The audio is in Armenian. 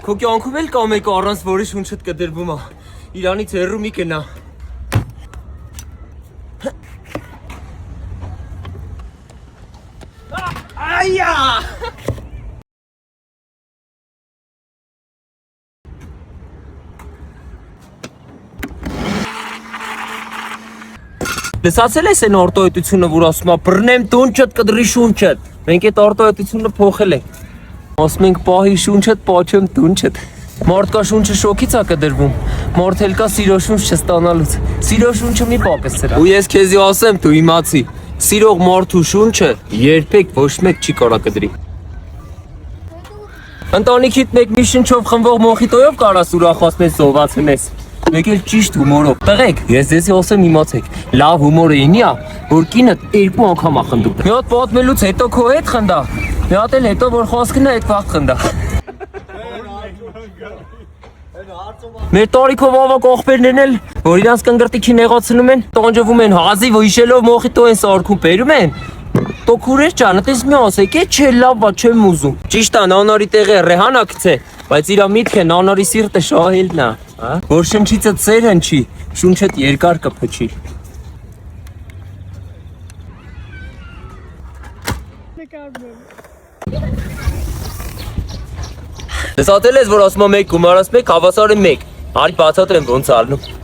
Քո կյանքում էլ կա մեկ առանց որի շունչդ կդրվում է։ Իրանից հեռու մի գնա։ Այա! Լսացել ես այն արտահայտությունը, որ ասում է բռնեմ տունչդ կդրի շունչդ։ Մենք այդ արտահայտությունը փոխել ենք։ Ասում ենք պահի շունչդ, պաչեմ տունչդ։ Մարդկա շունչը շոքից է կդրվում։ Մարդ էլ կա սիրո շունչ չստանալուց։ Սիրո շունչը մի պակես սրա։ Ու ես քեզի ասեմ, դու իմացի։ Սիրող մարդու շունչը երբեք ոչ մեկ չի կարա կդրի։ Ընտանիքիդ մեկ մի շնչով խմվող մոխիտոյով կարաս ուրախացնես, զովացնես։ Մեկ էլ ճիշտ հումորով։ Տղեկ, ես ձեզի ասեմ իմացեք, լավ հումորը ինի է, որ կինդ երկու անգամ է խնդում։ Մի հատ պատմելուց հետո քո հետ խնդա, մի հատ էլ հետո որ խոսքն է այդ վաղ խնդա։ Մեր տարիքով ավակ ողբերներն էլ, որ իրանց կնգրտիքի նեղացնում են, տանջվում են հազիվ ու իշելով մոխիտո են սարքում բերում են։ Տոքուրեր ջան, այդպես մի ասեք, է չէ լավ, չեմ ուզում։ Ճիշտ է, նանարի տեղը ռեհանա գցե, բայց իրա միտքը նանարի սիրտը շահելն է, հա։ Որ շնչիցը ծեր հնչի, շունչդ երկար կփչի։ Լսատել ես, որ ասում է մեկ գումարած մեկ, հավասար է մեկ։ Արի բացատրեմ ոնց է ալնում։